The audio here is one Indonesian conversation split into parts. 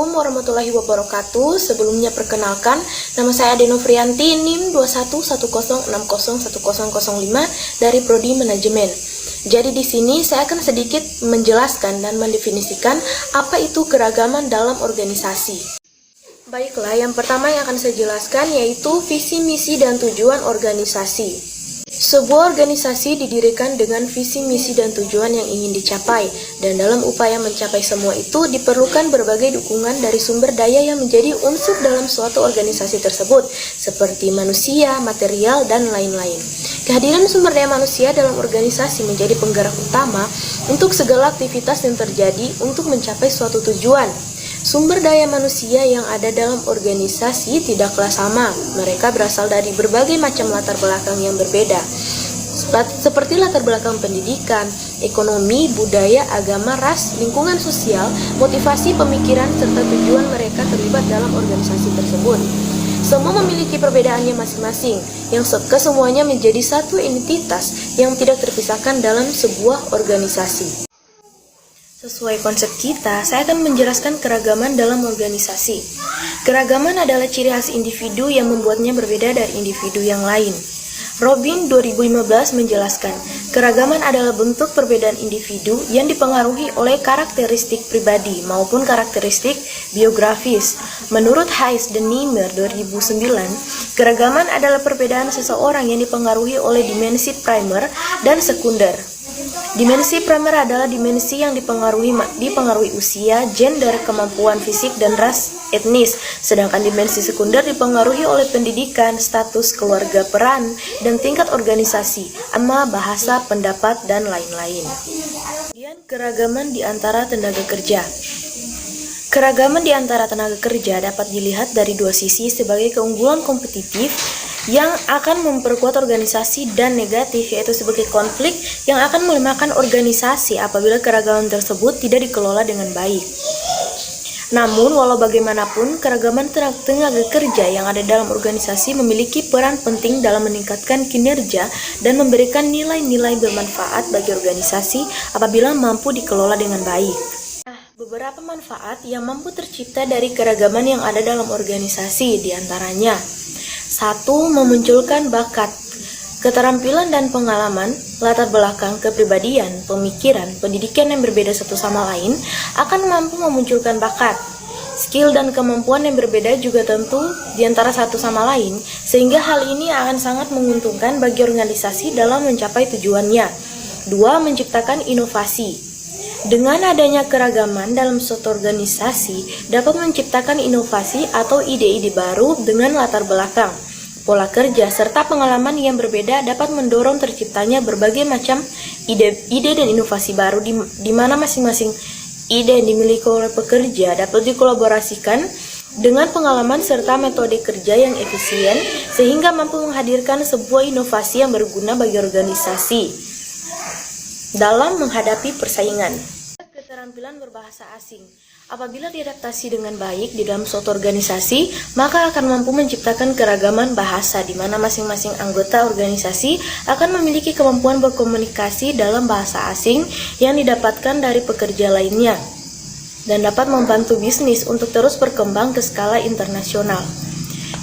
Assalamualaikum warahmatullahi wabarakatuh. Sebelumnya perkenalkan, nama saya Ade Novrianti, NIM 2110601005 dari Prodi Manajemen. Jadi di sini saya akan sedikit menjelaskan dan mendefinisikan apa itu keragaman dalam organisasi. Baiklah, yang pertama yang akan saya jelaskan yaitu visi, misi, dan tujuan organisasi. Sebuah organisasi didirikan dengan visi, misi, dan tujuan yang ingin dicapai, dan dalam upaya mencapai semua itu diperlukan berbagai dukungan dari sumber daya yang menjadi unsur dalam suatu organisasi tersebut, seperti manusia, material, dan lain-lain. Kehadiran sumber daya manusia dalam organisasi menjadi penggerak utama untuk segala aktivitas yang terjadi untuk mencapai suatu tujuan. Sumber daya manusia yang ada dalam organisasi tidaklah sama. Mereka berasal dari berbagai macam latar belakang yang berbeda, seperti latar belakang pendidikan, ekonomi, budaya, agama, ras, lingkungan sosial, motivasi pemikiran, serta tujuan mereka terlibat dalam organisasi tersebut. Semua memiliki perbedaannya masing-masing, yang kesemuanya menjadi satu entitas yang tidak terpisahkan dalam sebuah organisasi. Sesuai konsep kita, saya akan menjelaskan keragaman dalam organisasi. Keragaman adalah ciri khas individu yang membuatnya berbeda dari individu yang lain. Robin 2015 menjelaskan, keragaman adalah bentuk perbedaan individu yang dipengaruhi oleh karakteristik pribadi maupun karakteristik biografis. Menurut Hayes dan Niemeyer 2009, keragaman adalah perbedaan seseorang yang dipengaruhi oleh dimensi primer dan sekunder. Dimensi primer adalah dimensi yang dipengaruhi usia, gender, kemampuan fisik, dan ras etnis, sedangkan dimensi sekunder dipengaruhi oleh pendidikan, status keluarga, peran, dan tingkat organisasi, bahasa, pendapat, dan lain-lain. Kemudian keragaman di antara tenaga kerja. Keragaman di antara tenaga kerja dapat dilihat dari dua sisi sebagai keunggulan kompetitif yang akan memperkuat organisasi dan negatif, yaitu sebagai konflik yang akan melemahkan organisasi apabila keragaman tersebut tidak dikelola dengan baik. Namun, walau bagaimanapun, keragaman tenaga kerja yang ada dalam organisasi memiliki peran penting dalam meningkatkan kinerja dan memberikan nilai-nilai bermanfaat bagi organisasi apabila mampu dikelola dengan baik. Beberapa manfaat yang mampu tercipta dari keragaman yang ada dalam organisasi diantaranya: 1. Memunculkan bakat. Keterampilan dan pengalaman, latar belakang, kepribadian, pemikiran, pendidikan yang berbeda satu sama lain akan mampu memunculkan bakat. Skill dan kemampuan yang berbeda juga tentu di antara satu sama lain, sehingga hal ini akan sangat menguntungkan bagi organisasi dalam mencapai tujuannya. 2. Menciptakan inovasi. Dengan adanya keragaman dalam suatu organisasi dapat menciptakan inovasi atau ide-ide baru dengan latar belakang, pola kerja, serta pengalaman yang berbeda dapat mendorong terciptanya berbagai macam ide dan inovasi baru di mana masing-masing ide yang dimiliki oleh pekerja dapat dikolaborasikan dengan pengalaman serta metode kerja yang efisien sehingga mampu menghadirkan sebuah inovasi yang berguna bagi organisasi dalam menghadapi persaingan. Keterampilan berbahasa asing. Apabila diadaptasi dengan baik di dalam suatu organisasi, maka akan mampu menciptakan keragaman bahasa di mana masing-masing anggota organisasi akan memiliki kemampuan berkomunikasi dalam bahasa asing yang didapatkan dari pekerja lainnya dan dapat membantu bisnis untuk terus berkembang ke skala internasional.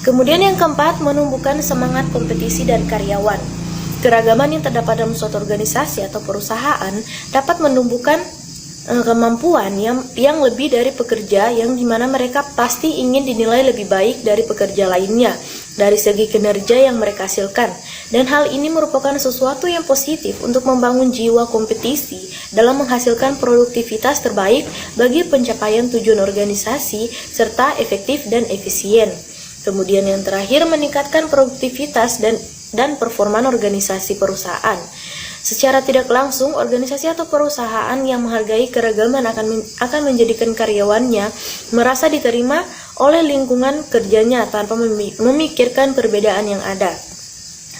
Kemudian yang keempat, menumbuhkan semangat kompetisi dan karyawan. Keragaman yang terdapat dalam suatu organisasi atau perusahaan dapat menumbuhkan kemampuan yang lebih dari pekerja yang dimana mereka pasti ingin dinilai lebih baik dari pekerja lainnya dari segi kinerja yang mereka hasilkan, dan hal ini merupakan sesuatu yang positif untuk membangun jiwa kompetisi dalam menghasilkan produktivitas terbaik bagi pencapaian tujuan organisasi serta efektif dan efisien. Kemudian yang terakhir, meningkatkan produktivitas dan performa organisasi perusahaan. Secara tidak langsung, organisasi atau perusahaan yang menghargai keragaman akan menjadikan karyawannya merasa diterima oleh lingkungan kerjanya tanpa memikirkan perbedaan yang ada.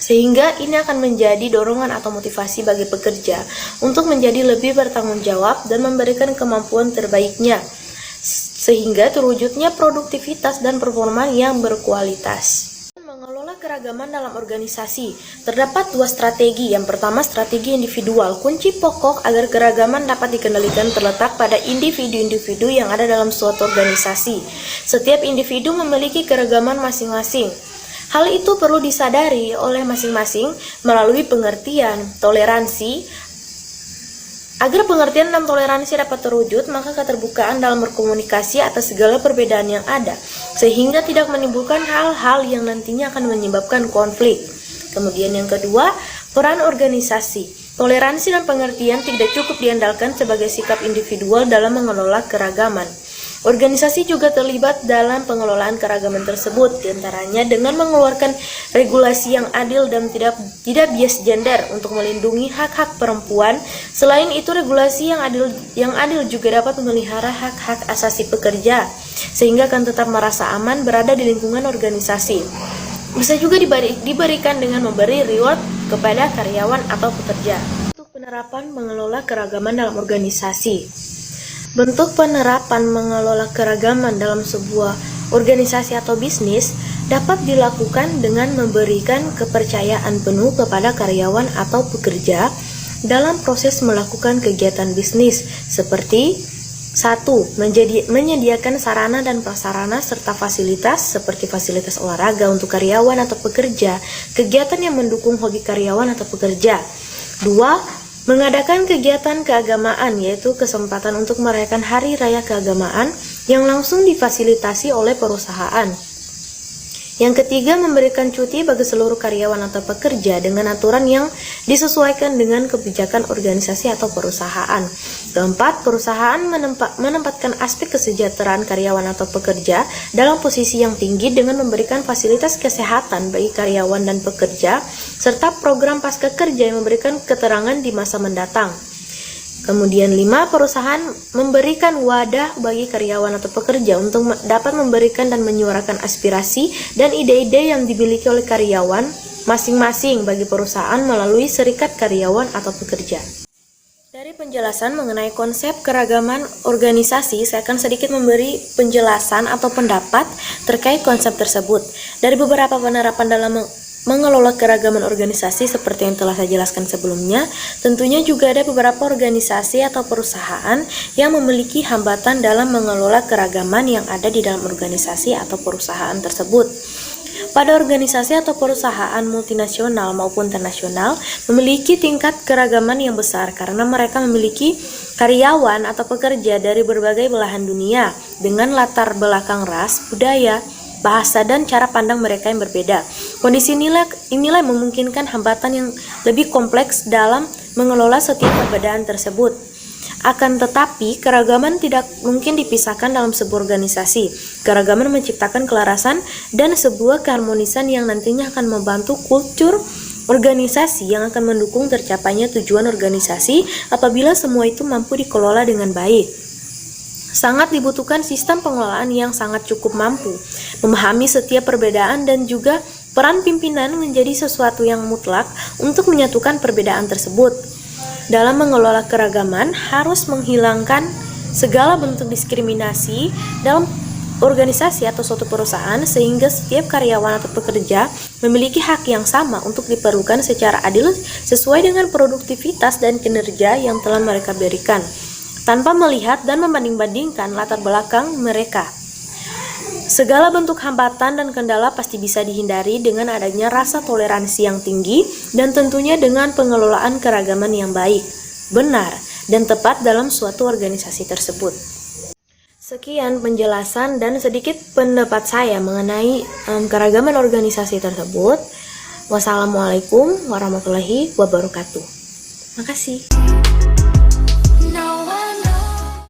Sehingga ini akan menjadi dorongan atau motivasi bagi pekerja untuk menjadi lebih bertanggung jawab dan memberikan kemampuan terbaiknya, sehingga terwujudnya produktivitas dan performa yang berkualitas. Mengelola keragaman keragaman dalam organisasi. Terdapat dua strategi. Yang pertama, strategi individual. Kunci pokok agar keragaman dapat dikendalikan terletak pada individu-individu yang ada dalam suatu organisasi. Setiap individu memiliki keragaman masing-masing. Hal itu perlu disadari oleh masing-masing melalui pengertian, toleransi. Agar pengertian dan toleransi dapat terwujud, maka keterbukaan dalam berkomunikasi atas segala perbedaan yang ada, sehingga tidak menimbulkan hal-hal yang nantinya akan menyebabkan konflik. Kemudian yang kedua, peran organisasi. Toleransi dan pengertian tidak cukup diandalkan sebagai sikap individual dalam mengelola keragaman. Organisasi juga terlibat dalam pengelolaan keragaman tersebut, diantaranya dengan mengeluarkan regulasi yang adil dan tidak bias gender untuk melindungi hak-hak perempuan. Selain itu, regulasi yang adil juga dapat memelihara hak-hak asasi pekerja, sehingga akan tetap merasa aman berada di lingkungan organisasi. Bisa juga diberikan dengan memberi reward kepada karyawan atau pekerja. Untuk penerapan mengelola keragaman dalam organisasi. Bentuk penerapan mengelola keragaman dalam sebuah organisasi atau bisnis dapat dilakukan dengan memberikan kepercayaan penuh kepada karyawan atau pekerja dalam proses melakukan kegiatan bisnis, seperti 1. Menyediakan sarana dan prasarana serta fasilitas seperti fasilitas olahraga untuk karyawan atau pekerja, kegiatan yang mendukung hobi karyawan atau pekerja. 2. Mengadakan kegiatan keagamaan, yaitu kesempatan untuk merayakan hari raya keagamaan yang langsung difasilitasi oleh perusahaan. Yang ketiga, memberikan cuti bagi seluruh karyawan atau pekerja dengan aturan yang disesuaikan dengan kebijakan organisasi atau perusahaan. Keempat, perusahaan menempatkan aspek kesejahteraan karyawan atau pekerja dalam posisi yang tinggi dengan memberikan fasilitas kesehatan bagi karyawan dan pekerja, serta program pasca kerja yang memberikan keterangan di masa mendatang. Kemudian 5, perusahaan memberikan wadah bagi karyawan atau pekerja untuk dapat memberikan dan menyuarakan aspirasi dan ide-ide yang dimiliki oleh karyawan masing-masing bagi perusahaan melalui serikat karyawan atau pekerja. Dari penjelasan mengenai konsep keragaman organisasi, saya akan sedikit memberi penjelasan atau pendapat terkait konsep tersebut. Dari beberapa penerapan dalam mengelola keragaman organisasi seperti yang telah saya jelaskan sebelumnya, tentunya juga ada beberapa organisasi atau perusahaan yang memiliki hambatan dalam mengelola keragaman yang ada di dalam organisasi atau perusahaan tersebut. Pada organisasi atau perusahaan multinasional maupun internasional memiliki tingkat keragaman yang besar karena mereka memiliki karyawan atau pekerja dari berbagai belahan dunia dengan latar belakang ras, budaya, bahasa, dan cara pandang mereka yang berbeda. Kondisi inilah memungkinkan hambatan yang lebih kompleks dalam mengelola setiap perbedaan tersebut. Akan tetapi, keragaman tidak mungkin dipisahkan dalam sebuah organisasi. Keragaman menciptakan kelarasan dan sebuah keharmonisan yang nantinya akan membantu kultur organisasi yang akan mendukung tercapainya tujuan organisasi apabila semua itu mampu dikelola dengan baik. Sangat dibutuhkan sistem pengelolaan yang sangat cukup mampu memahami setiap perbedaan dan juga peran pimpinan menjadi sesuatu yang mutlak untuk menyatukan perbedaan tersebut. Dalam mengelola keragaman harus menghilangkan segala bentuk diskriminasi dalam organisasi atau suatu perusahaan sehingga setiap karyawan atau pekerja memiliki hak yang sama untuk diperlukan secara adil sesuai dengan produktivitas dan kinerja yang telah mereka berikan, tanpa melihat dan membanding-bandingkan latar belakang mereka. Segala bentuk hambatan dan kendala pasti bisa dihindari dengan adanya rasa toleransi yang tinggi dan tentunya dengan pengelolaan keragaman yang baik, benar, dan tepat dalam suatu organisasi tersebut. Sekian penjelasan dan sedikit pendapat saya mengenai keragaman organisasi tersebut. Wassalamualaikum warahmatullahi wabarakatuh. Makasih.